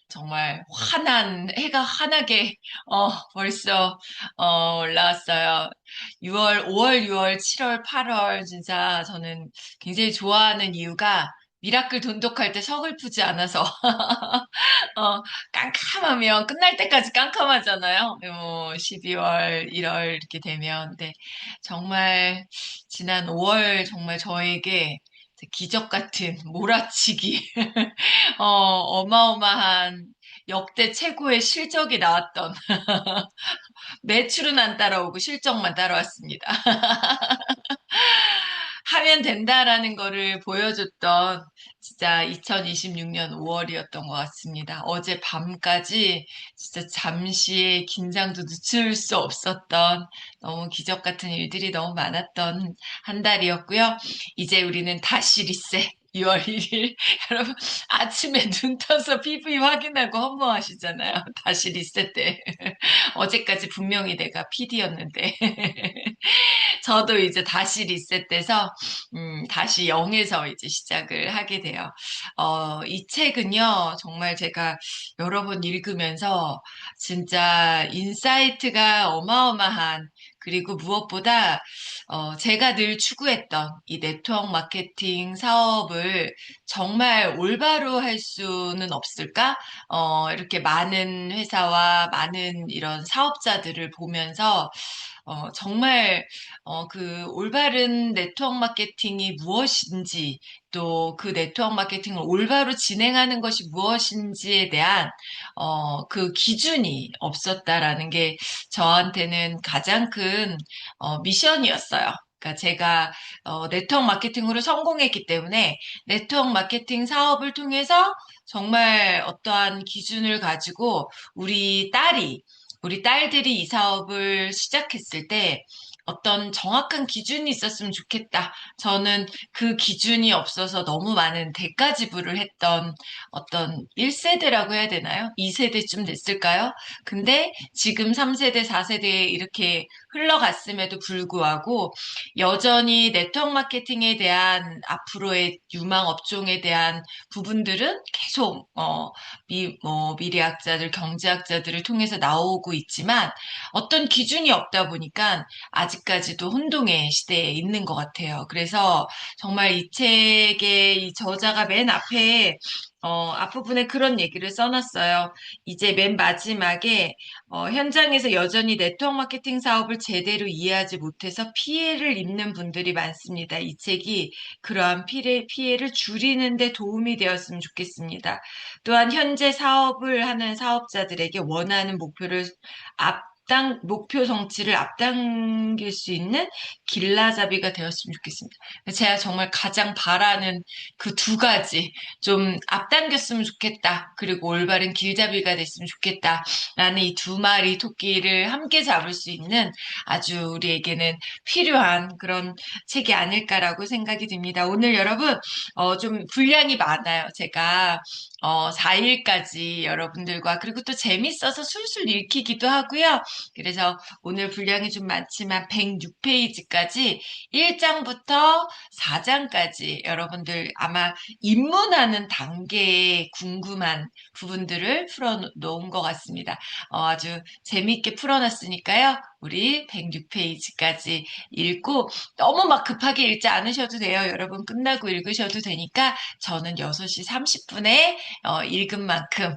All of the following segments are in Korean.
정말 해가 환하게, 벌써, 올라왔어요. 5월, 6월, 7월, 8월, 진짜 저는 굉장히 좋아하는 이유가 미라클 돈독할 때 서글프지 않아서, 깜깜하면 끝날 때까지 깜깜하잖아요. 12월, 1월 이렇게 되면. 근데 정말 지난 5월 정말 저에게 기적 같은 몰아치기, 어마어마한 역대 최고의 실적이 나왔던 매출은 안 따라오고 실적만 따라왔습니다. 하면 된다라는 거를 보여줬던 진짜 2026년 5월이었던 것 같습니다. 어제 밤까지 진짜 잠시의 긴장도 늦출 수 없었던 너무 기적 같은 일들이 너무 많았던 한 달이었고요. 이제 우리는 다시 리셋. 6월 1일. 여러분, 아침에 눈 떠서 PV 확인하고 허무하시잖아요. 다시 리셋돼. 어제까지 분명히 내가 PD였는데. 저도 이제 다시 리셋돼서, 다시 0에서 이제 시작을 하게 돼요. 이 책은요, 정말 제가 여러 번 읽으면서 진짜 인사이트가 어마어마한, 그리고 무엇보다, 제가 늘 추구했던 이 네트워크 마케팅 사업을 정말 올바로 할 수는 없을까? 이렇게 많은 회사와 많은 이런 사업자들을 보면서 정말 그 올바른 네트워크 마케팅이 무엇인지 또 그 네트워크 마케팅을 올바로 진행하는 것이 무엇인지에 대한 그 기준이 없었다라는 게 저한테는 가장 큰 미션이었어요. 그러니까 제가 네트워크 마케팅으로 성공했기 때문에 네트워크 마케팅 사업을 통해서 정말 어떠한 기준을 가지고 우리 딸들이 이 사업을 시작했을 때 어떤 정확한 기준이 있었으면 좋겠다. 저는 그 기준이 없어서 너무 많은 대가 지불을 했던 어떤 1세대라고 해야 되나요? 2세대쯤 됐을까요? 근데 지금 3세대, 4세대에 이렇게 흘러갔음에도 불구하고 여전히 네트워크 마케팅에 대한 앞으로의 유망 업종에 대한 부분들은 계속 미래학자들, 경제학자들을 통해서 나오고 있지만 어떤 기준이 없다 보니까 아직까지도 혼동의 시대에 있는 것 같아요. 그래서 정말 이 책의 이 저자가 맨 앞에 앞부분에 그런 얘기를 써놨어요. 이제 맨 마지막에 현장에서 여전히 네트워크 마케팅 사업을 제대로 이해하지 못해서 피해를 입는 분들이 많습니다. 이 책이 그러한 피해를 줄이는 데 도움이 되었으면 좋겠습니다. 또한 현재 사업을 하는 사업자들에게 원하는 목표 성취를 앞당길 수 있는 길라잡이가 되었으면 좋겠습니다. 제가 정말 가장 바라는 그 두 가지, 좀 앞당겼으면 좋겠다. 그리고 올바른 길잡이가 됐으면 좋겠다. 라는 이 두 마리 토끼를 함께 잡을 수 있는 아주 우리에게는 필요한 그런 책이 아닐까라고 생각이 듭니다. 오늘 여러분, 좀 분량이 많아요. 제가 4일까지 여러분들과 그리고 또 재밌어서 술술 읽히기도 하고요. 그래서 오늘 분량이 좀 많지만 106페이지까지 1장부터 4장까지 여러분들 아마 입문하는 단계에 궁금한 부분들을 풀어놓은 것 같습니다. 아주 재미있게 풀어놨으니까요. 우리 106페이지까지 읽고 너무 막 급하게 읽지 않으셔도 돼요. 여러분 끝나고 읽으셔도 되니까 저는 6시 30분에 읽은 만큼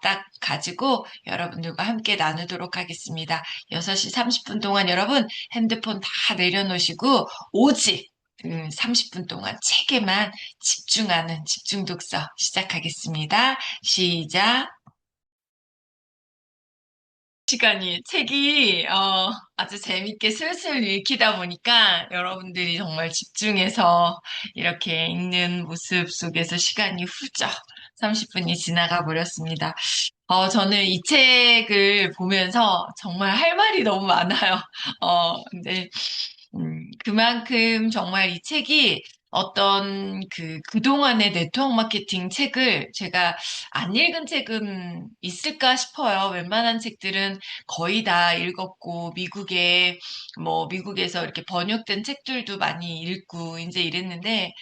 딱 가지고 여러분들과 함께 나누도록 하겠습니다. 6시 30분 동안 여러분 핸드폰 다 내려놓으시고 오직 30분 동안 책에만 집중하는 집중 독서 시작하겠습니다. 시작. 책이 아주 재밌게 슬슬 읽히다 보니까 여러분들이 정말 집중해서 이렇게 읽는 모습 속에서 시간이 훌쩍 30분이 지나가 버렸습니다. 저는 이 책을 보면서 정말 할 말이 너무 많아요. 근데 그만큼 정말 이 책이 그동안의 네트워크 마케팅 책을 제가 안 읽은 책은 있을까 싶어요. 웬만한 책들은 거의 다 읽었고, 미국에서 이렇게 번역된 책들도 많이 읽고, 이제 이랬는데,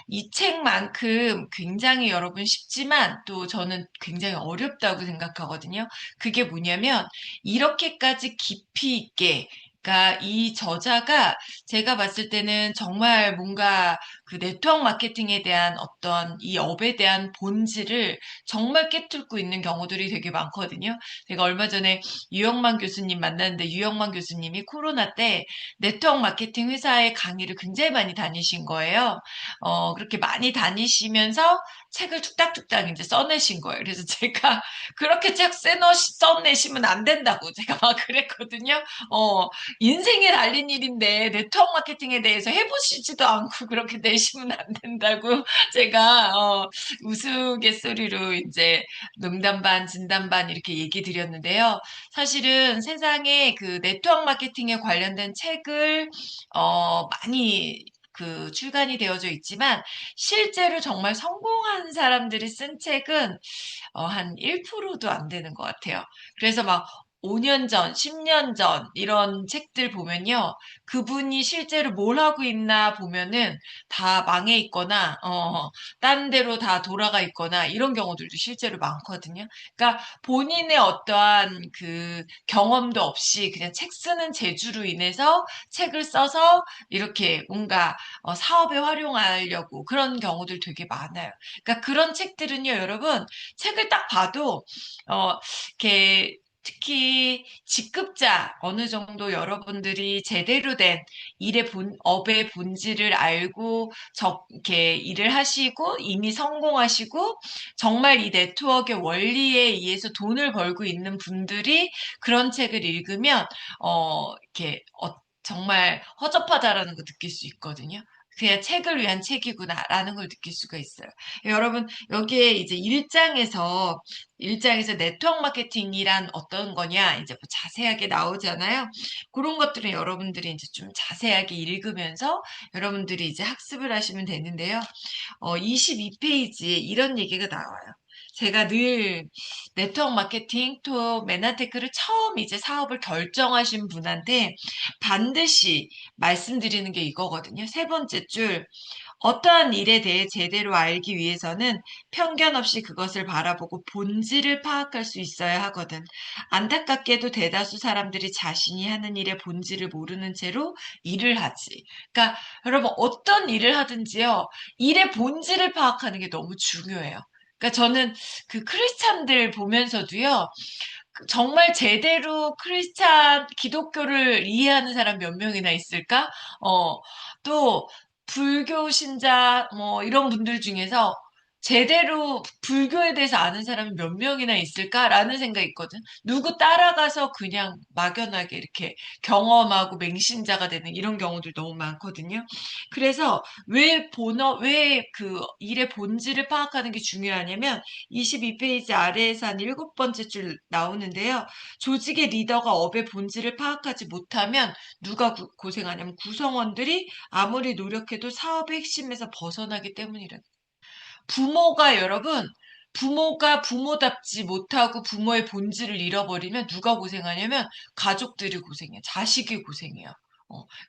이 책만큼 굉장히 여러분 쉽지만 또 저는 굉장히 어렵다고 생각하거든요. 그게 뭐냐면, 이렇게까지 깊이 있게, 그러니까 이 저자가 제가 봤을 때는 정말 뭔가 그 네트워크 마케팅에 대한 어떤 이 업에 대한 본질을 정말 깨뚫고 있는 경우들이 되게 많거든요. 제가 얼마 전에 유영만 교수님 만났는데 유영만 교수님이 코로나 때 네트워크 마케팅 회사의 강의를 굉장히 많이 다니신 거예요. 그렇게 많이 다니시면서 책을 뚝딱뚝딱 이제 써내신 거예요. 그래서 제가 그렇게 책 써내시면 안 된다고 제가 막 그랬거든요. 인생에 달린 일인데 네트워크 마케팅에 대해서 해보시지도 않고 그렇게 내시면 안 된다고 제가 우스갯소리로 이제 농담 반 진담 반 이렇게 얘기 드렸는데요. 사실은 세상에 그 네트워크 마케팅에 관련된 책을 많이 출간이 되어져 있지만 실제로 정말 성공한 사람들이 쓴 책은 한 1%도 안 되는 것 같아요. 그래서 막 5년 전, 10년 전 이런 책들 보면요. 그분이 실제로 뭘 하고 있나 보면은 다 망해 있거나, 딴 데로 다 돌아가 있거나 이런 경우들도 실제로 많거든요. 그러니까 본인의 어떠한 그 경험도 없이 그냥 책 쓰는 재주로 인해서 책을 써서 이렇게 뭔가 사업에 활용하려고 그런 경우들 되게 많아요. 그러니까 그런 책들은요, 여러분, 책을 딱 봐도, 이렇게, 특히 직급자 어느 정도 여러분들이 제대로 된 업의 본질을 알고 이렇게 일을 하시고 이미 성공하시고 정말 이 네트워크의 원리에 의해서 돈을 벌고 있는 분들이 그런 책을 읽으면, 정말 허접하다라는 거 느낄 수 있거든요. 그냥 책을 위한 책이구나라는 걸 느낄 수가 있어요. 여러분, 여기에 이제 1장에서 네트워크 마케팅이란 어떤 거냐, 이제 뭐 자세하게 나오잖아요. 그런 것들은 여러분들이 이제 좀 자세하게 읽으면서 여러분들이 이제 학습을 하시면 되는데요. 22페이지에 이런 얘기가 나와요. 제가 늘 네트워크 마케팅 또 메나테크를 처음 이제 사업을 결정하신 분한테 반드시 말씀드리는 게 이거거든요. 세 번째 줄. 어떠한 일에 대해 제대로 알기 위해서는 편견 없이 그것을 바라보고 본질을 파악할 수 있어야 하거든. 안타깝게도 대다수 사람들이 자신이 하는 일의 본질을 모르는 채로 일을 하지. 그러니까 여러분 어떤 일을 하든지요. 일의 본질을 파악하는 게 너무 중요해요. 그러니까 저는 그 크리스찬들 보면서도요. 정말 제대로 기독교를 이해하는 사람 몇 명이나 있을까? 어, 또, 불교 신자, 뭐, 이런 분들 중에서 제대로 불교에 대해서 아는 사람이 몇 명이나 있을까라는 생각이 있거든. 누구 따라가서 그냥 막연하게 이렇게 경험하고 맹신자가 되는 이런 경우들 너무 많거든요. 그래서 왜 그 일의 본질을 파악하는 게 중요하냐면 22페이지 아래에서 한 7번째 줄 나오는데요. 조직의 리더가 업의 본질을 파악하지 못하면 누가 고생하냐면 구성원들이 아무리 노력해도 사업의 핵심에서 벗어나기 때문이라. 부모가 부모답지 못하고 부모의 본질을 잃어버리면 누가 고생하냐면 가족들이 고생해요. 자식이 고생해요.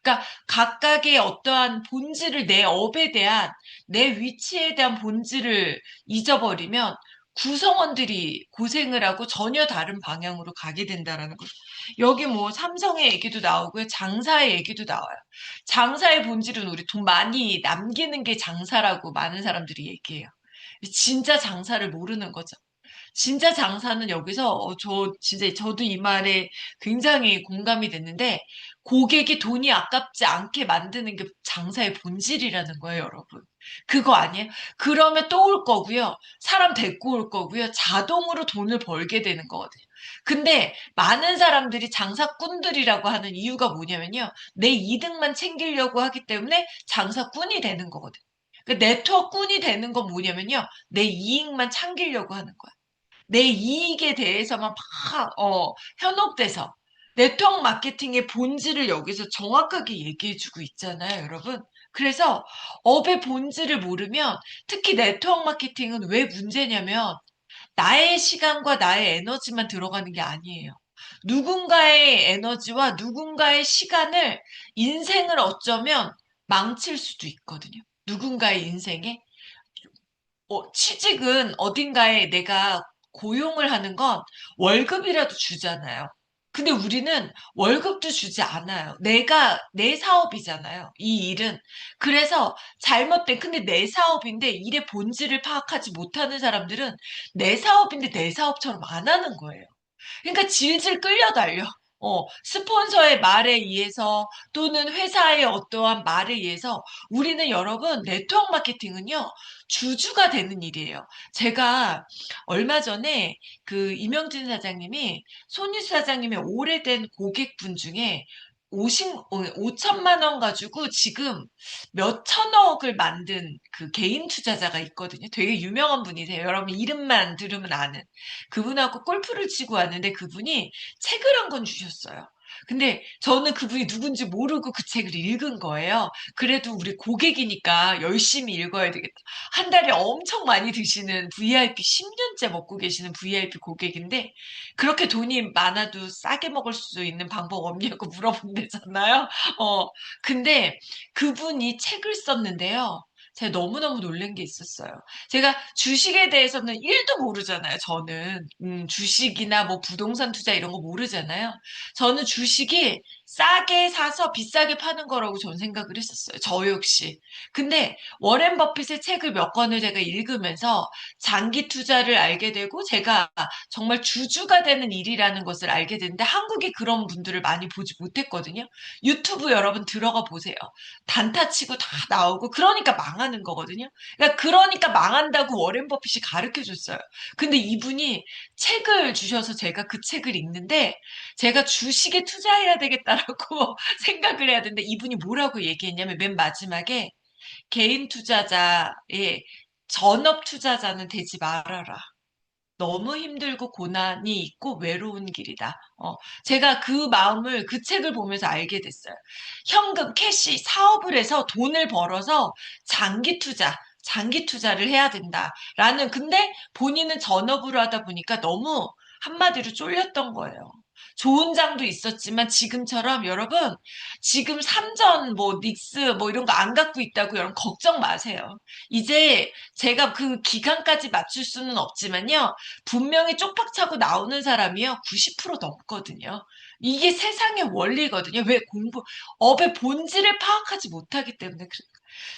그러니까 각각의 어떠한 본질을 내 업에 대한 내 위치에 대한 본질을 잊어버리면 구성원들이 고생을 하고 전혀 다른 방향으로 가게 된다라는 거죠. 여기 뭐 삼성의 얘기도 나오고요. 장사의 얘기도 나와요. 장사의 본질은 우리 돈 많이 남기는 게 장사라고 많은 사람들이 얘기해요. 진짜 장사를 모르는 거죠. 진짜 장사는 여기서 저도 이 말에 굉장히 공감이 됐는데 고객이 돈이 아깝지 않게 만드는 게 장사의 본질이라는 거예요, 여러분. 그거 아니에요? 그러면 또 올 거고요. 사람 데리고 올 거고요. 자동으로 돈을 벌게 되는 거거든요. 근데 많은 사람들이 장사꾼들이라고 하는 이유가 뭐냐면요. 내 이득만 챙기려고 하기 때문에 장사꾼이 되는 거거든요. 그 네트워크꾼이 되는 건 뭐냐면요. 내 이익만 챙기려고 하는 거야. 내 이익에 대해서만 막, 현혹돼서. 네트워크 마케팅의 본질을 여기서 정확하게 얘기해주고 있잖아요, 여러분. 그래서 업의 본질을 모르면 특히 네트워크 마케팅은 왜 문제냐면 나의 시간과 나의 에너지만 들어가는 게 아니에요. 누군가의 에너지와 누군가의 시간을, 인생을 어쩌면 망칠 수도 있거든요. 누군가의 인생에. 취직은 어딘가에 내가 고용을 하는 건 월급이라도 주잖아요. 근데 우리는 월급도 주지 않아요. 내 사업이잖아요. 이 일은. 그래서 근데 내 사업인데 일의 본질을 파악하지 못하는 사람들은 내 사업인데 내 사업처럼 안 하는 거예요. 그러니까 질질 끌려달려. 스폰서의 말에 의해서 또는 회사의 어떠한 말에 의해서 우리는 여러분 네트워크 마케팅은요, 주주가 되는 일이에요. 제가 얼마 전에 그 이명진 사장님이 손희수 사장님의 오래된 고객분 중에 5천만 원 가지고 지금 몇 천억을 만든 그 개인 투자자가 있거든요. 되게 유명한 분이세요. 여러분 이름만 들으면 아는. 그분하고 골프를 치고 왔는데 그분이 책을 한 권 주셨어요. 근데 저는 그분이 누군지 모르고 그 책을 읽은 거예요. 그래도 우리 고객이니까 열심히 읽어야 되겠다. 한 달에 엄청 많이 드시는 VIP, 10년째 먹고 계시는 VIP 고객인데 그렇게 돈이 많아도 싸게 먹을 수 있는 방법 없냐고 물어본대잖아요. 어, 근데 그분이 책을 썼는데요. 제가 너무너무 놀란 게 있었어요. 제가 주식에 대해서는 1도 모르잖아요, 저는. 주식이나 뭐 부동산 투자 이런 거 모르잖아요. 저는 주식이 싸게 사서 비싸게 파는 거라고 저는 생각을 했었어요. 저 역시. 근데 워렌 버핏의 책을 몇 권을 제가 읽으면서 장기 투자를 알게 되고 제가 정말 주주가 되는 일이라는 것을 알게 됐는데 한국에 그런 분들을 많이 보지 못했거든요. 유튜브 여러분 들어가 보세요. 단타 치고 다 나오고 그러니까 망하는 거거든요. 그러니까 망한다고 워렌 버핏이 가르쳐 줬어요. 근데 이분이 책을 주셔서 제가 그 책을 읽는데 제가 주식에 투자해야 되겠다라고 생각을 해야 되는데 이분이 뭐라고 얘기했냐면 맨 마지막에 개인 투자자의 전업 투자자는 되지 말아라. 너무 힘들고 고난이 있고 외로운 길이다. 제가 그 마음을 그 책을 보면서 알게 됐어요. 현금, 캐시, 사업을 해서 돈을 벌어서 장기 투자를 해야 된다라는, 근데 본인은 전업으로 하다 보니까 너무 한마디로 쫄렸던 거예요. 좋은 장도 있었지만 지금처럼 여러분, 지금 삼전 뭐 닉스 뭐 이런 거 안 갖고 있다고 여러분 걱정 마세요. 이제 제가 그 기간까지 맞출 수는 없지만요. 분명히 쪽박차고 나오는 사람이요. 90% 넘거든요. 이게 세상의 원리거든요. 업의 본질을 파악하지 못하기 때문에 그래요.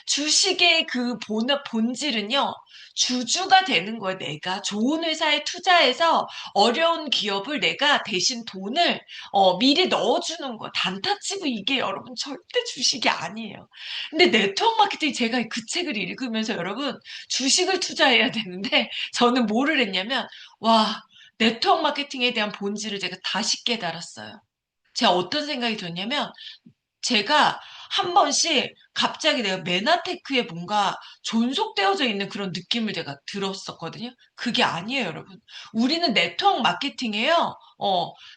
주식의 그 본질은요, 주주가 되는 거예요. 내가 좋은 회사에 투자해서 어려운 기업을 내가 대신 돈을 미리 넣어주는 거. 단타치고 이게 여러분 절대 주식이 아니에요. 근데 네트워크 마케팅 제가 그 책을 읽으면서 여러분 주식을 투자해야 되는데 저는 뭐를 했냐면, 와, 네트워크 마케팅에 대한 본질을 제가 다시 깨달았어요. 제가 어떤 생각이 들었냐면, 제가 한 번씩 갑자기 내가 메나테크에 뭔가 존속되어져 있는 그런 느낌을 제가 들었었거든요. 그게 아니에요, 여러분. 우리는 네트워크 마케팅이에요.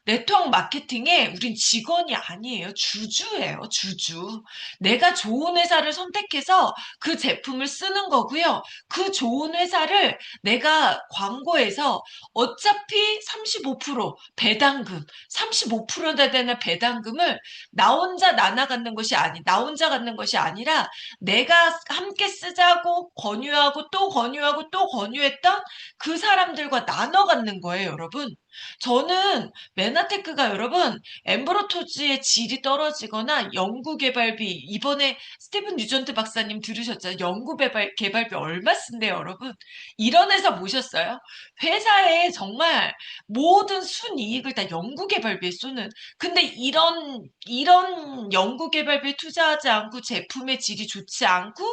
네트워크 마케팅에 우린 직원이 아니에요. 주주예요, 주주. 내가 좋은 회사를 선택해서 그 제품을 쓰는 거고요. 그 좋은 회사를 내가 광고해서 어차피 35% 배당금, 35%나 되는 배당금을 나 혼자 갖는 것이 아니라 내가 함께 쓰자고 권유하고 또 권유하고 또 권유했던 그 사람들과 나눠 갖는 거예요, 여러분. 저는 메나테크가 여러분 엠브로토즈의 질이 떨어지거나 연구개발비, 이번에 스티븐 뉴전트 박사님 들으셨잖아요. 연구개발비 얼마 쓴대요, 여러분. 이런 회사 모셨어요. 회사에 정말 모든 순이익을 다 연구개발비에 쏘는, 근데 이런 연구개발비에 투자하지 않고 제품의 질이 좋지 않고,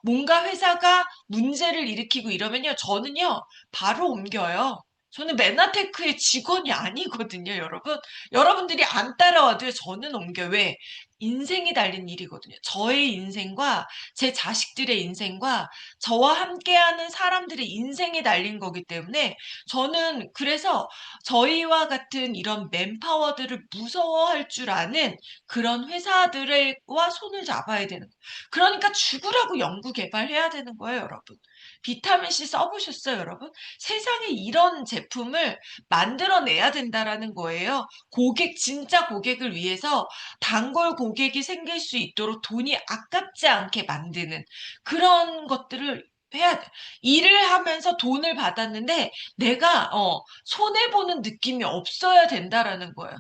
뭔가 회사가 문제를 일으키고 이러면요, 저는요, 바로 옮겨요. 저는 메나테크의 직원이 아니거든요, 여러분. 여러분들이 안 따라와도요, 저는 옮겨. 왜? 인생이 달린 일이거든요. 저의 인생과 제 자식들의 인생과 저와 함께하는 사람들의 인생이 달린 거기 때문에 저는 그래서 저희와 같은 이런 맨파워들을 무서워할 줄 아는 그런 회사들과 손을 잡아야 되는 거예요. 그러니까 죽으라고 연구 개발해야 되는 거예요, 여러분. 비타민C 써보셨어요, 여러분? 세상에 이런 제품을 만들어내야 된다라는 거예요. 진짜 고객을 위해서 단골 고객이 생길 수 있도록 돈이 아깝지 않게 만드는 그런 것들을 해야 돼. 일을 하면서 돈을 받았는데 내가 손해보는 느낌이 없어야 된다라는 거예요.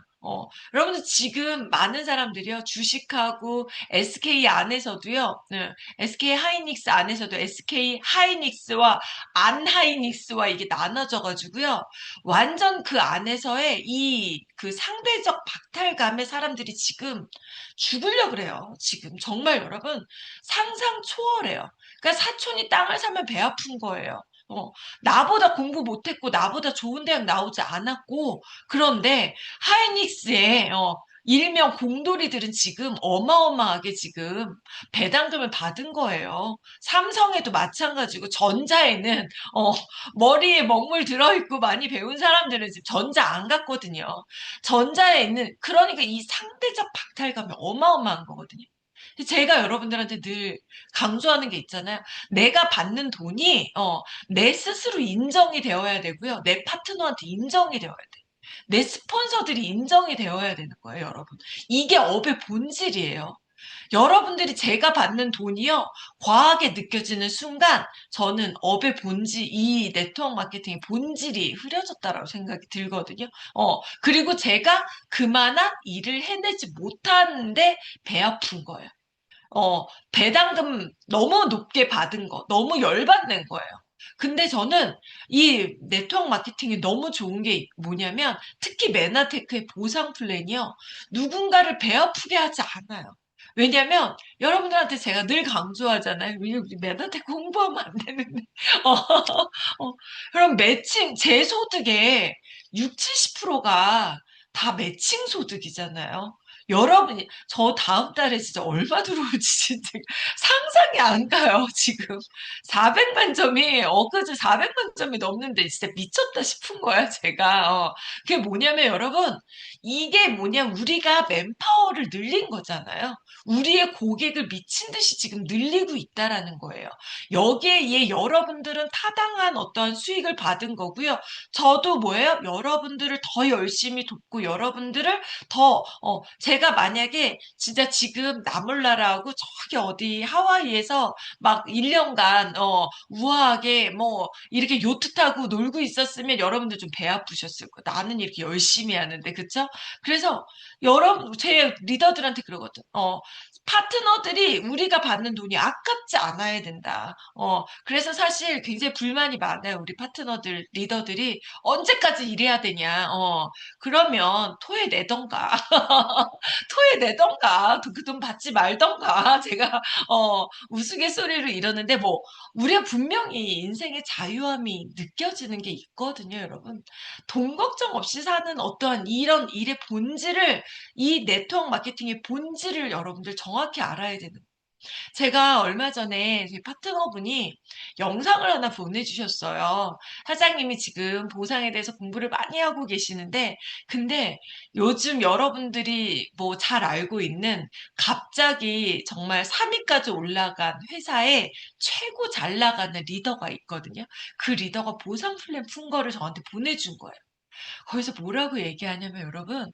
여러분들 지금 많은 사람들이요, 주식하고 SK 안에서도요, 네, SK 하이닉스 안에서도 SK 하이닉스와 안하이닉스와 이게 나눠져 가지고요. 완전 그 안에서의 이 그 상대적 박탈감에 사람들이 지금 죽으려 그래요. 지금 정말 여러분 상상 초월해요. 그러니까 사촌이 땅을 사면 배 아픈 거예요. 나보다 공부 못했고 나보다 좋은 대학 나오지 않았고 그런데 하이닉스의 일명 공돌이들은 지금 어마어마하게 지금 배당금을 받은 거예요. 삼성에도 마찬가지고 전자에는 어, 머리에 먹물 들어있고 많이 배운 사람들은 지금 전자 안 갔거든요. 전자에 있는 그러니까 이 상대적 박탈감이 어마어마한 거거든요. 제가 여러분들한테 늘 강조하는 게 있잖아요. 내가 받는 돈이 내 스스로 인정이 되어야 되고요. 내 파트너한테 인정이 되어야 돼. 내 스폰서들이 인정이 되어야 되는 거예요, 여러분. 이게 업의 본질이에요. 여러분들이 제가 받는 돈이요, 과하게 느껴지는 순간, 저는 업의 본질, 이 네트워크 마케팅의 본질이 흐려졌다라고 생각이 들거든요. 그리고 제가 그만한 일을 해내지 못하는데 배 아픈 거예요. 배당금 너무 높게 받은 거, 너무 열받는 거예요. 근데 저는 이 네트워크 마케팅이 너무 좋은 게 뭐냐면, 특히 메나테크의 보상 플랜이요, 누군가를 배 아프게 하지 않아요. 왜냐면, 여러분들한테 제가 늘 강조하잖아요. 우리 메나테크 홍보하면 안 되는데. 어, 그럼 제 소득의 6, 70%가 다 매칭 소득이잖아요. 여러분이 저 다음 달에 진짜 얼마 들어올지 진짜 상상이 안 가요, 지금. 400만 점이 엊그제 400만 점이 넘는데 진짜 미쳤다 싶은 거야, 제가. 그게 뭐냐면 여러분, 이게 뭐냐, 우리가 맨파워를 늘린 거잖아요. 우리의 고객을 미친 듯이 지금 늘리고 있다라는 거예요. 여기에 여러분들은 타당한 어떠한 수익을 받은 거고요. 저도 뭐예요? 여러분들을 더 열심히 돕고 여러분들을 제가 만약에 진짜 지금 나몰라라고 저기 어디 하와이에서 막 1년간, 우아하게 뭐, 이렇게 요트 타고 놀고 있었으면 여러분들 좀 배 아프셨을 거예요. 나는 이렇게 열심히 하는데, 그쵸? 그래서 제 리더들한테 그러거든. 파트너들이 우리가 받는 돈이 아깝지 않아야 된다. 그래서 사실 굉장히 불만이 많아요. 우리 파트너들, 리더들이 언제까지 일해야 되냐. 그러면 토해내던가. 토해내던가. 그 돈 받지 말던가. 제가, 우스갯소리로 이러는데 뭐, 우리가 분명히 인생의 자유함이 느껴지는 게 있거든요, 여러분. 돈 걱정 없이 사는 어떠한 이런 일의 본질을, 이 네트워크 마케팅의 본질을 여러분들 정확히 알아야 되는 제가 얼마 전에 제 파트너분이 영상을 하나 보내주셨어요. 사장님이 지금 보상에 대해서 공부를 많이 하고 계시는데, 근데 요즘 여러분들이 뭐 잘 알고 있는 갑자기 정말 3위까지 올라간 회사에 최고 잘 나가는 리더가 있거든요. 그 리더가 보상 플랜 푼 거를 저한테 보내준 거예요. 거기서 뭐라고 얘기하냐면 여러분,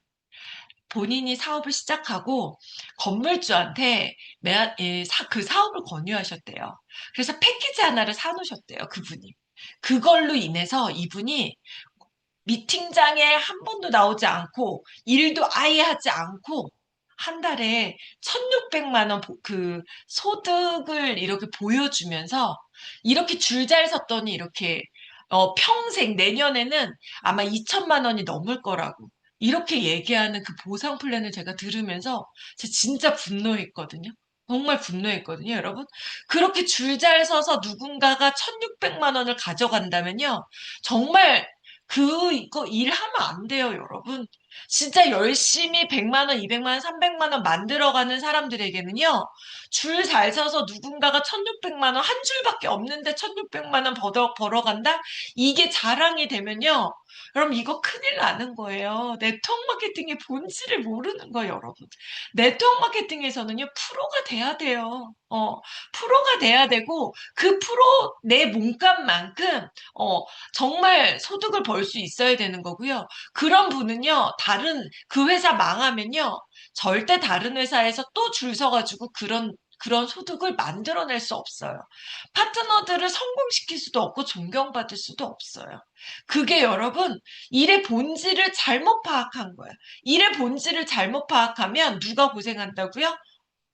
본인이 사업을 시작하고 건물주한테 그 사업을 권유하셨대요. 그래서 패키지 하나를 사놓으셨대요, 그분이. 그걸로 인해서 이분이 미팅장에 한 번도 나오지 않고 일도 아예 하지 않고 한 달에 1,600만 원 그 소득을 이렇게 보여주면서 이렇게 줄 잘 섰더니 이렇게 평생 내년에는 아마 2천만 원이 넘을 거라고 이렇게 얘기하는 그 보상 플랜을 제가 들으면서 제가 진짜 분노했거든요. 정말 분노했거든요, 여러분. 그렇게 줄 잘 서서 누군가가 1,600만 원을 가져간다면요. 정말 이거 일하면 안 돼요, 여러분. 진짜 열심히 100만 원, 200만 원, 300만 원 만들어가는 사람들에게는요, 줄 잘 서서 누군가가 1600만 원, 한 줄밖에 없는데 1600만 원 벌어간다? 이게 자랑이 되면요, 그럼 이거 큰일 나는 거예요. 네트워크 마케팅의 본질을 모르는 거예요, 여러분. 네트워크 마케팅에서는요, 프로가 돼야 돼요. 프로가 돼야 되고, 그 프로 내 몸값만큼, 정말 소득을 벌 수 있어야 되는 거고요. 그런 분은요, 그 회사 망하면요, 절대 다른 회사에서 또 줄 서가지고 그런 소득을 만들어낼 수 없어요. 파트너들을 성공시킬 수도 없고 존경받을 수도 없어요. 그게 여러분, 일의 본질을 잘못 파악한 거예요. 일의 본질을 잘못 파악하면 누가 고생한다고요?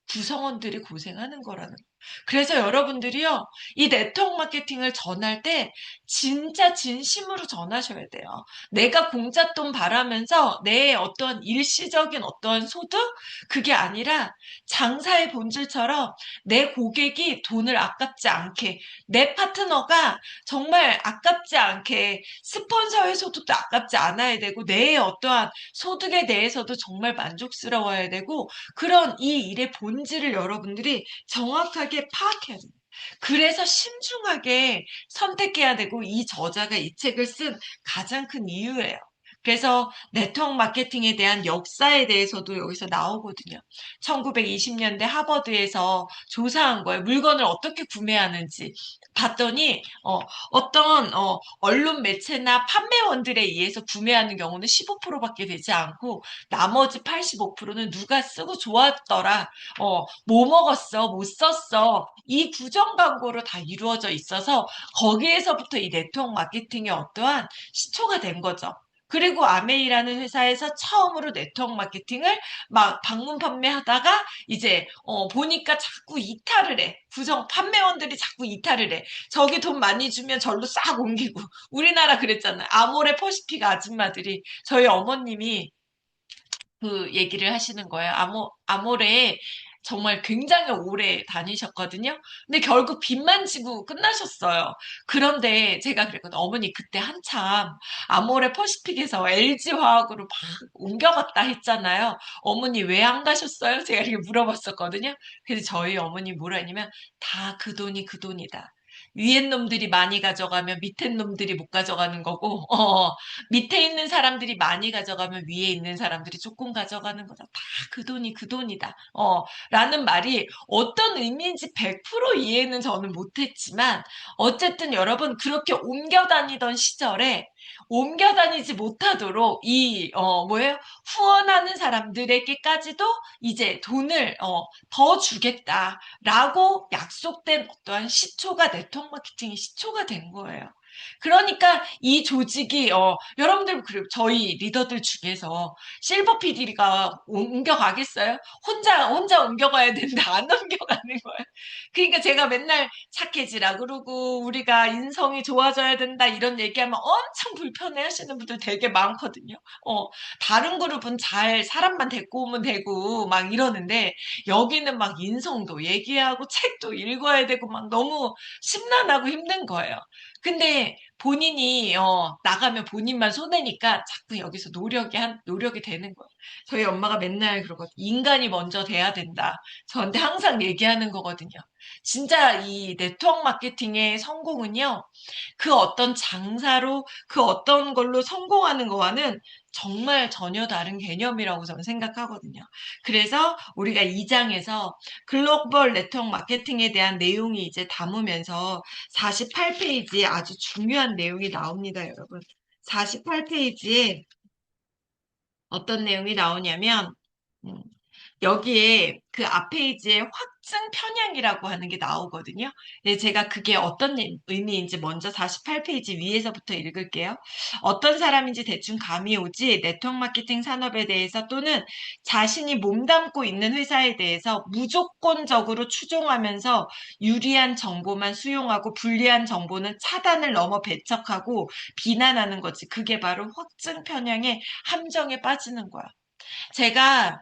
구성원들이 고생하는 거라는 거예요. 그래서 여러분들이요, 이 네트워크 마케팅을 전할 때 진짜 진심으로 전하셔야 돼요. 내가 공짜돈 바라면서 내 어떤 일시적인 어떠한 소득? 그게 아니라 장사의 본질처럼 내 고객이 돈을 아깝지 않게, 내 파트너가 정말 아깝지 않게 스폰서의 소득도 아깝지 않아야 되고, 내 어떠한 소득에 대해서도 정말 만족스러워야 되고, 그런 이 일의 본질을 여러분들이 정확하게 파악해야 돼요. 그래서 신중하게 선택해야 되고 이 저자가 이 책을 쓴 가장 큰 이유예요. 그래서 네트워크 마케팅에 대한 역사에 대해서도 여기서 나오거든요. 1920년대 하버드에서 조사한 거예요. 물건을 어떻게 구매하는지 봤더니 어떤 언론 매체나 판매원들에 의해서 구매하는 경우는 15%밖에 되지 않고 나머지 85%는 누가 쓰고 좋았더라. 뭐 먹었어, 못 썼어. 이 부정 광고로 다 이루어져 있어서 거기에서부터 이 네트워크 마케팅이 어떠한 시초가 된 거죠. 그리고 아메이라는 회사에서 처음으로 네트워크 마케팅을 막 방문 판매하다가 이제 보니까 자꾸 이탈을 해. 판매원들이 자꾸 이탈을 해. 저기 돈 많이 주면 절로 싹 옮기고. 우리나라 그랬잖아요. 아모레 퍼시픽 아줌마들이 저희 어머님이 그 얘기를 하시는 거예요. 아모레에 정말 굉장히 오래 다니셨거든요. 근데 결국 빚만 지고 끝나셨어요. 그런데 제가 그랬거든요. 어머니 그때 한참 아모레 퍼시픽에서 LG화학으로 막 옮겨갔다 했잖아요. 어머니 왜 안 가셨어요? 제가 이렇게 물어봤었거든요. 그래서 저희 어머니 뭐라 했냐면 다 그 돈이 그 돈이다. 위에 놈들이 많이 가져가면 밑에 놈들이 못 가져가는 거고, 밑에 있는 사람들이 많이 가져가면 위에 있는 사람들이 조금 가져가는 거다. 다 그 돈이 그 돈이다. 라는 말이 어떤 의미인지 100% 이해는 저는 못했지만, 어쨌든 여러분, 그렇게 옮겨 다니던 시절에, 옮겨 다니지 못하도록 뭐예요? 후원하는 사람들에게까지도 이제 돈을, 더 주겠다라고 약속된 어떠한 시초가 네트워크 마케팅의 시초가 된 거예요. 그러니까 이 조직이 여러분들 그리고 저희 리더들 중에서 실버 PD가 옮겨가겠어요? 혼자 옮겨가야 된다. 안 옮겨가는 거예요. 그러니까 제가 맨날 착해지라 그러고 우리가 인성이 좋아져야 된다 이런 얘기하면 엄청 불편해 하시는 분들 되게 많거든요. 다른 그룹은 잘 사람만 데리고 오면 되고 막 이러는데 여기는 막 인성도 얘기하고 책도 읽어야 되고 막 너무 심란하고 힘든 거예요. 근데 본인이 나가면 본인만 손해니까 자꾸 여기서 노력이 되는 거예요. 저희 엄마가 맨날 그러거든요. 인간이 먼저 돼야 된다. 저한테 항상 얘기하는 거거든요. 진짜 이 네트워크 마케팅의 성공은요. 그 어떤 장사로 그 어떤 걸로 성공하는 거와는 정말 전혀 다른 개념이라고 저는 생각하거든요. 그래서 우리가 2장에서 글로벌 네트워크 마케팅에 대한 내용이 이제 담으면서 48페이지에 아주 중요한 내용이 나옵니다, 여러분. 48페이지에 어떤 내용이 나오냐면, 음, 여기에 그 앞 페이지에 확증 편향이라고 하는 게 나오거든요. 네, 제가 그게 어떤 의미인지 먼저 48페이지 위에서부터 읽을게요. 어떤 사람인지 대충 감이 오지 네트워크 마케팅 산업에 대해서 또는 자신이 몸담고 있는 회사에 대해서 무조건적으로 추종하면서 유리한 정보만 수용하고 불리한 정보는 차단을 넘어 배척하고 비난하는 거지. 그게 바로 확증 편향의 함정에 빠지는 거야. 제가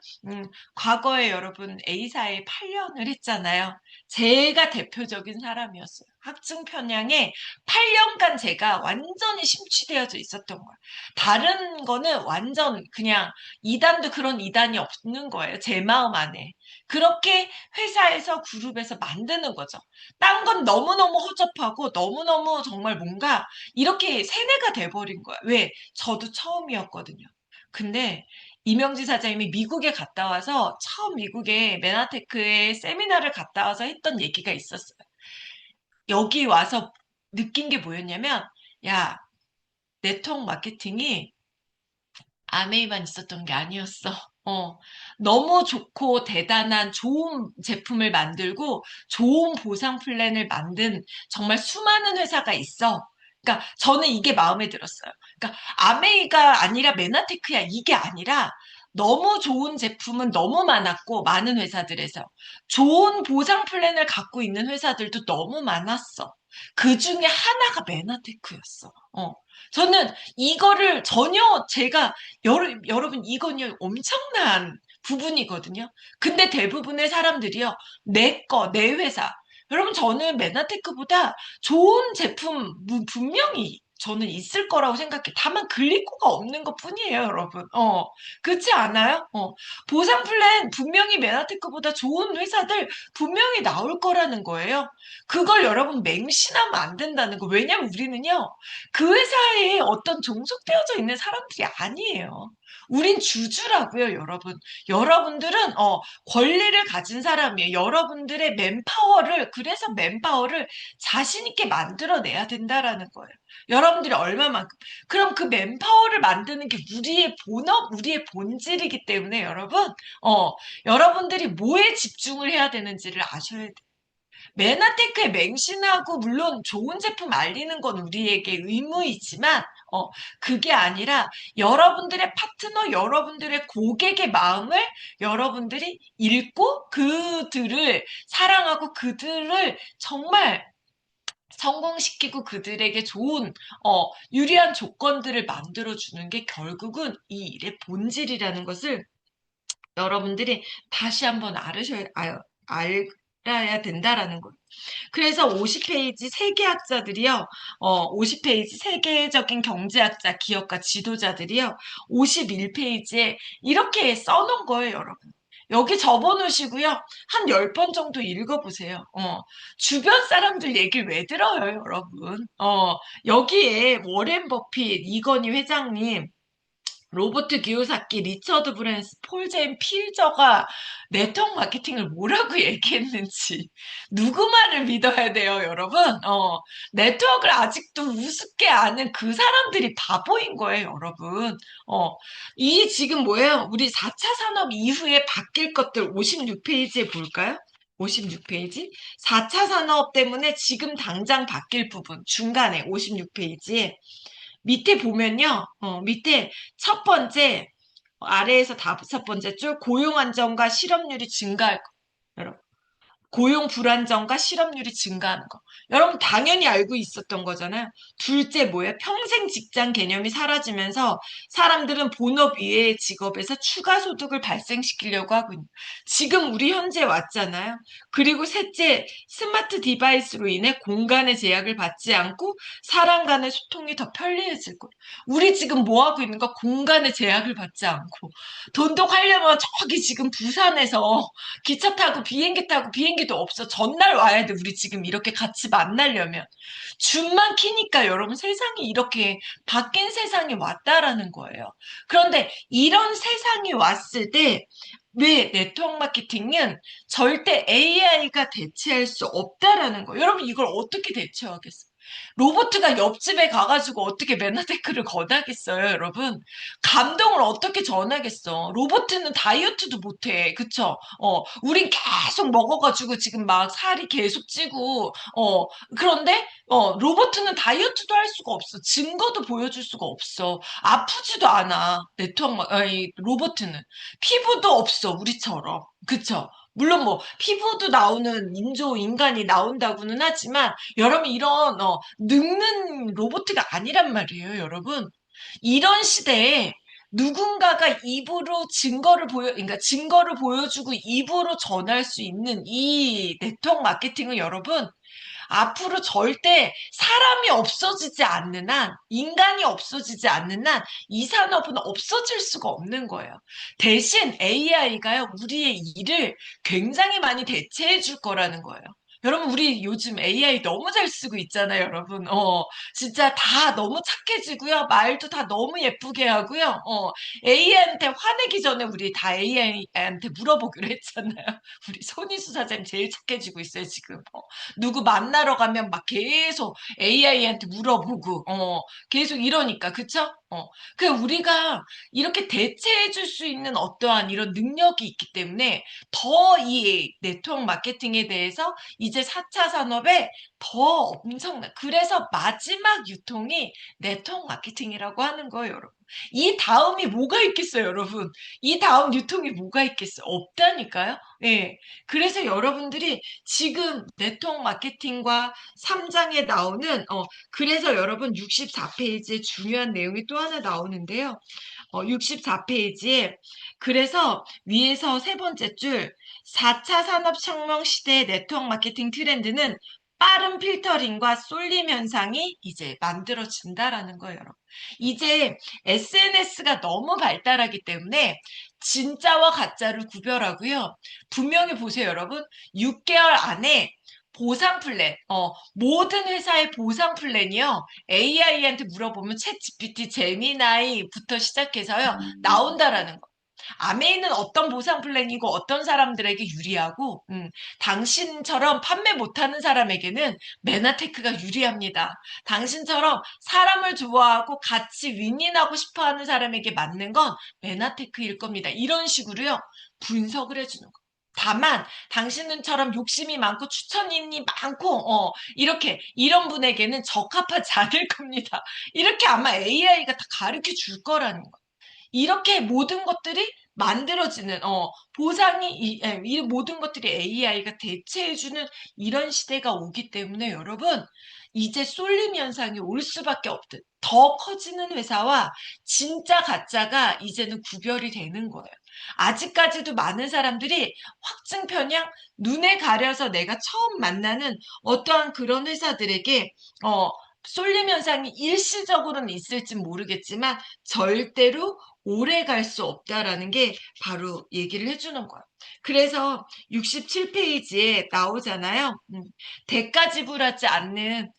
과거에 여러분 A사에 8년을 했잖아요. 제가 대표적인 사람이었어요. 학증 편향에 8년간 제가 완전히 심취되어져 있었던 거예요. 다른 거는 완전 그냥 이단도 그런 이단이 없는 거예요. 제 마음 안에. 그렇게 회사에서 그룹에서 만드는 거죠. 딴 건 너무너무 허접하고 너무너무 정말 뭔가 이렇게 세뇌가 돼버린 거야. 왜? 저도 처음이었거든요. 근데 이명지 사장님이 미국에 갔다 와서 처음 미국에 메나테크에 세미나를 갔다 와서 했던 얘기가 있었어요. 여기 와서 느낀 게 뭐였냐면, 야, 네트워크 마케팅이 아메이만 있었던 게 아니었어. 어, 너무 좋고 대단한 좋은 제품을 만들고 좋은 보상 플랜을 만든 정말 수많은 회사가 있어. 그러니까 저는 이게 마음에 들었어요. 그러니까 아메이가 아니라 메나테크야 이게 아니라 너무 좋은 제품은 너무 많았고 많은 회사들에서 좋은 보상 플랜을 갖고 있는 회사들도 너무 많았어. 그 중에 하나가 메나테크였어. 저는 이거를 전혀 제가 여러분, 이건요, 엄청난 부분이거든요. 근데 대부분의 사람들이요, 내 회사. 여러분, 저는 메나테크보다 좋은 제품 분명히 저는 있을 거라고 생각해. 다만 글리코가 없는 것 뿐이에요, 여러분. 그렇지 않아요? 보상 플랜 분명히 메나테크보다 좋은 회사들 분명히 나올 거라는 거예요. 그걸 여러분 맹신하면 안 된다는 거. 왜냐면 우리는요, 그 회사에 어떤 종속되어져 있는 사람들이 아니에요. 우린 주주라고요, 여러분. 여러분들은 권리를 가진 사람이에요. 여러분들의 그래서 맨파워를 자신 있게 만들어내야 된다라는 거예요. 여러분들이 얼마만큼. 그럼 그 맨파워를 만드는 게 우리의 본업, 우리의 본질이기 때문에 여러분, 여러분들이 뭐에 집중을 해야 되는지를 아셔야 돼요. 메나테크에 맹신하고 물론 좋은 제품 알리는 건 우리에게 의무이지만 그게 아니라 여러분들의 파트너, 여러분들의 고객의 마음을 여러분들이 읽고 그들을 사랑하고 그들을 정말 성공시키고 그들에게 좋은 유리한 조건들을 만들어주는 게 결국은 이 일의 본질이라는 것을 여러분들이 다시 한번 알아야 된다라는 거예요. 그래서 50페이지 세계학자들이요, 50페이지 세계적인 경제학자, 기업가, 지도자들이요, 51페이지에 이렇게 써놓은 거예요, 여러분. 여기 적어놓으시고요, 한 10번 정도 읽어보세요. 주변 사람들 얘기를 왜 들어요, 여러분? 여기에 워렌 버핏, 이건희 회장님, 로버트 기요사키, 리처드 브랜스, 폴 제인 필저가 네트워크 마케팅을 뭐라고 얘기했는지 누구 말을 믿어야 돼요, 여러분? 네트워크를 아직도 우습게 아는 그 사람들이 바보인 거예요, 여러분. 이 지금 뭐예요? 우리 4차 산업 이후에 바뀔 것들 56페이지에 볼까요? 56페이지? 4차 산업 때문에 지금 당장 바뀔 부분 중간에 56페이지에 밑에 보면요. 밑에 첫 번째, 아래에서 다섯 번째 줄, 고용 안정과 실업률이 증가할 거. 여러분. 고용 불안정과 실업률이 증가하는 거. 여러분 당연히 알고 있었던 거잖아요. 둘째 뭐예요? 평생 직장 개념이 사라지면서 사람들은 본업 이외의 직업에서 추가 소득을 발생시키려고 하고 있는. 지금 우리 현재 왔잖아요. 그리고 셋째, 스마트 디바이스로 인해 공간의 제약을 받지 않고 사람 간의 소통이 더 편리해질 거예요. 우리 지금 뭐 하고 있는 거? 공간의 제약을 받지 않고 돈독하려면 저기 지금 부산에서 기차 타고 비행기 타고 비행기도 없어. 전날 와야 돼. 우리 지금 이렇게 같이 만나려면. 줌만 키니까 여러분 세상이 이렇게 바뀐 세상이 왔다라는 거예요. 그런데 이런 세상이 왔을 때 왜 네트워크 마케팅은 절대 AI가 대체할 수 없다라는 거예요. 여러분 이걸 어떻게 대체하겠어요? 로보트가 옆집에 가가지고 어떻게 메나테크를 권하겠어요, 여러분? 감동을 어떻게 전하겠어? 로보트는 다이어트도 못해, 그쵸? 우린 계속 먹어가지고 지금 막 살이 계속 찌고, 그런데, 로보트는 다이어트도 할 수가 없어. 증거도 보여줄 수가 없어. 아프지도 않아, 아니, 로보트는. 피부도 없어, 우리처럼. 그쵸? 물론 뭐 피부도 나오는 인간이 나온다고는 하지만 여러분 이런 늙는 로봇가 아니란 말이에요, 여러분. 이런 시대에 누군가가 입으로 그러니까 증거를 보여주고 입으로 전할 수 있는 이 네트워크 마케팅은 여러분 앞으로 절대 사람이 없어지지 않는 한, 인간이 없어지지 않는 한, 이 산업은 없어질 수가 없는 거예요. 대신 AI가요, 우리의 일을 굉장히 많이 대체해 줄 거라는 거예요. 여러분, 우리 요즘 AI 너무 잘 쓰고 있잖아요, 여러분. 진짜 다 너무 착해지고요. 말도 다 너무 예쁘게 하고요. AI한테 화내기 전에 우리 다 AI한테 물어보기로 했잖아요. 우리 손희수 사장님 제일 착해지고 있어요, 지금. 누구 만나러 가면 막 계속 AI한테 물어보고, 계속 이러니까, 그쵸? 그 우리가 이렇게 대체해 줄 수 있는 어떠한 이런 능력이 있기 때문에 더 이 네트워크 마케팅에 대해서 이제 4차 산업에 더 엄청나. 그래서 마지막 유통이 네트워크 마케팅이라고 하는 거예요, 여러분. 이 다음이 뭐가 있겠어요, 여러분? 이 다음 유통이 뭐가 있겠어요? 없다니까요? 예. 그래서 여러분들이 지금 네트워크 마케팅과 3장에 나오는, 그래서 여러분 64페이지에 중요한 내용이 또 하나 나오는데요. 64페이지에 그래서 위에서 세 번째 줄 4차 산업혁명 시대의 네트워크 마케팅 트렌드는 빠른 필터링과 쏠림 현상이 이제 만들어진다라는 거예요, 여러분. 이제 SNS가 너무 발달하기 때문에 진짜와 가짜를 구별하고요. 분명히 보세요, 여러분. 6개월 안에 보상 플랜, 모든 회사의 보상 플랜이요. AI한테 물어보면 챗 GPT, 제미나이부터 시작해서요. 나온다라는 거. 아메이는 어떤 보상 플랜이고 어떤 사람들에게 유리하고, 당신처럼 판매 못하는 사람에게는 메나테크가 유리합니다. 당신처럼 사람을 좋아하고 같이 윈윈하고 싶어 하는 사람에게 맞는 건 메나테크일 겁니다. 이런 식으로요, 분석을 해주는 거. 다만 당신은처럼 욕심이 많고 추천인이 많고 이렇게 이런 분에게는 적합하지 않을 겁니다. 이렇게 아마 AI가 다 가르쳐 줄 거라는 거. 이렇게 모든 것들이 만들어지는, 보상이, 이 모든 것들이 AI가 대체해주는 이런 시대가 오기 때문에 여러분, 이제 쏠림 현상이 올 수밖에 없듯 더 커지는 회사와 진짜 가짜가 이제는 구별이 되는 거예요. 아직까지도 많은 사람들이 확증 편향, 눈에 가려서 내가 처음 만나는 어떠한 그런 회사들에게, 쏠림 현상이 일시적으로는 있을지 모르겠지만 절대로 오래 갈 수 없다라는 게 바로 얘기를 해주는 거야. 그래서 67페이지에 나오잖아요. 대가 지불하지 않는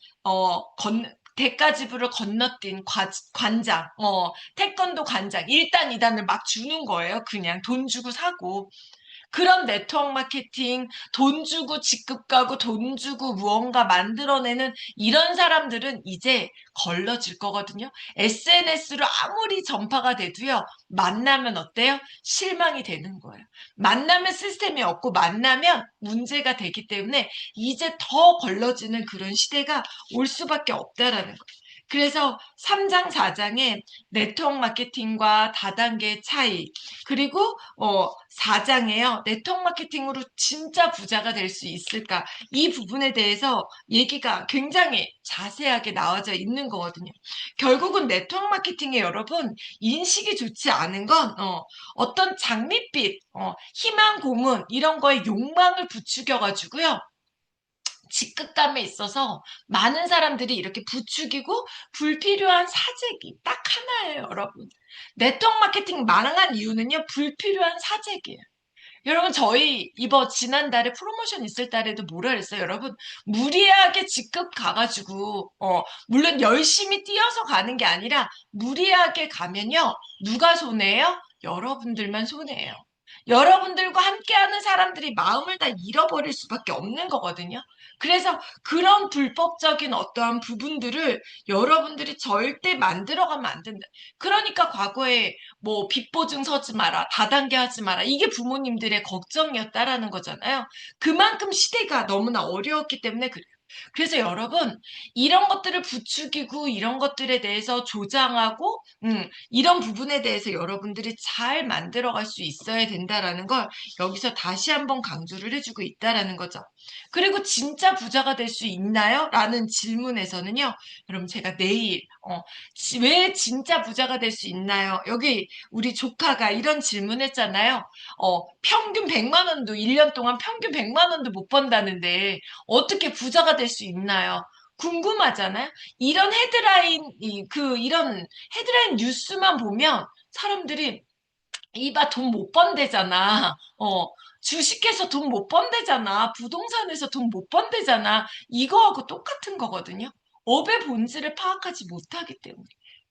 대가 지불을 건너뛴 관장, 태권도 관장 1단, 2단을 막 주는 거예요. 그냥 돈 주고 사고. 그런 네트워크 마케팅, 돈 주고 직급 가고 돈 주고 무언가 만들어내는 이런 사람들은 이제 걸러질 거거든요. SNS로 아무리 전파가 돼도요, 만나면 어때요? 실망이 되는 거예요. 만나면 시스템이 없고 만나면 문제가 되기 때문에 이제 더 걸러지는 그런 시대가 올 수밖에 없다라는 거예요. 그래서 3장, 4장에 네트워크 마케팅과 다단계 차이, 그리고 4장에요. 네트워크 마케팅으로 진짜 부자가 될 수 있을까? 이 부분에 대해서 얘기가 굉장히 자세하게 나와져 있는 거거든요. 결국은 네트워크 마케팅에 여러분 인식이 좋지 않은 건 어떤 장밋빛, 희망 고문 이런 거에 욕망을 부추겨 가지고요. 직급감에 있어서 많은 사람들이 이렇게 부추기고 불필요한 사재기 딱 하나예요, 여러분. 네트워크 마케팅 망한 이유는요, 불필요한 사재기예요. 여러분, 저희 이번 지난달에 프로모션 있을 달에도 뭐라 그랬어요, 여러분? 무리하게 직급 가가지고, 물론 열심히 뛰어서 가는 게 아니라 무리하게 가면요, 누가 손해예요? 여러분들만 손해예요. 여러분들과 함께하는 사람들이 마음을 다 잃어버릴 수밖에 없는 거거든요. 그래서 그런 불법적인 어떠한 부분들을 여러분들이 절대 만들어가면 안 된다. 그러니까 과거에 뭐 빚보증 서지 마라, 다단계 하지 마라. 이게 부모님들의 걱정이었다라는 거잖아요. 그만큼 시대가 너무나 어려웠기 때문에 그래요. 그래서 여러분, 이런 것들을 부추기고 이런 것들에 대해서 조장하고, 이런 부분에 대해서 여러분들이 잘 만들어갈 수 있어야 된다라는 걸 여기서 다시 한번 강조를 해주고 있다라는 거죠. 그리고 진짜 부자가 될 수 있나요? 라는 질문에서는요, 여러분 제가 내일, 왜 진짜 부자가 될 수 있나요? 여기 우리 조카가 이런 질문했잖아요. 평균 100만 원도 1년 동안 평균 100만 원도 못 번다는데 어떻게 부자가 될 부자가 될 수 있나요? 궁금하잖아요. 이런 헤드라인, 이런 헤드라인 뉴스만 보면 사람들이 이봐, 돈 못 번대잖아. 주식해서 돈 못 번대잖아. 부동산에서 돈 못 번대잖아. 이거하고 똑같은 거거든요. 업의 본질을 파악하지 못하기 때문에.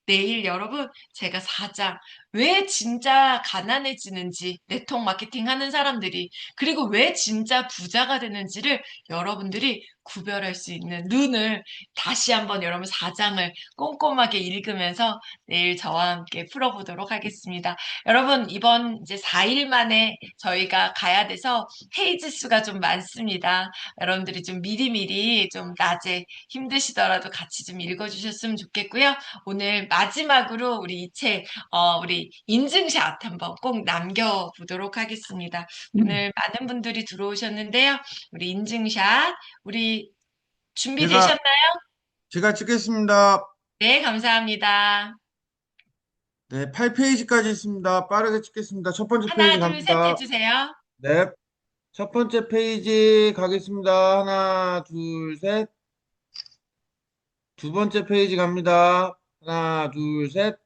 내일 여러분, 제가 사장, 왜 진짜 가난해지는지, 네트워크 마케팅 하는 사람들이, 그리고 왜 진짜 부자가 되는지를 여러분들이 구별할 수 있는 눈을 다시 한번 여러분 사장을 꼼꼼하게 읽으면서 내일 저와 함께 풀어보도록 하겠습니다. 여러분, 이번 이제 4일 만에 저희가 가야 돼서 페이지 수가 좀 많습니다. 여러분들이 좀 미리미리 좀 낮에 힘드시더라도 같이 좀 읽어주셨으면 좋겠고요. 오늘 마지막으로 우리 이 책, 우리 인증샷 한번 꼭 남겨보도록 하겠습니다. 오늘 많은 분들이 들어오셨는데요. 우리 인증샷, 우리 제가, 준비되셨나요? 제가 찍겠습니다. 네, 감사합니다. 네, 8페이지까지 있습니다. 빠르게 찍겠습니다. 첫 번째 페이지 하나, 둘, 셋 갑니다. 해주세요. 네, 첫 번째 페이지 가겠습니다. 하나, 둘, 셋. 두 번째 페이지 갑니다. 하나, 둘, 셋.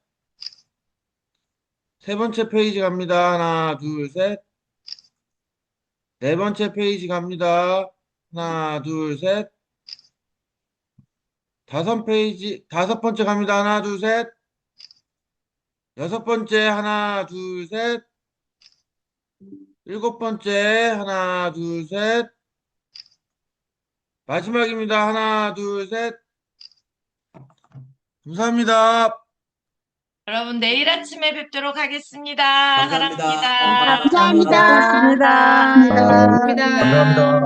세 번째 페이지 갑니다. 하나, 둘, 셋. 네 번째 페이지 갑니다. 하나, 둘, 셋. 다섯 번째 갑니다. 하나, 둘, 셋. 여섯 번째, 하나, 둘, 셋. 일곱 번째, 하나, 둘, 셋. 마지막입니다. 하나, 둘, 셋. 감사합니다. 여러분, 내일 아침에 뵙도록 하겠습니다. 감사합니다. 사랑합니다. 감사합니다. 감사합니다. 고맙습니다. 감사합니다. 감사합니다.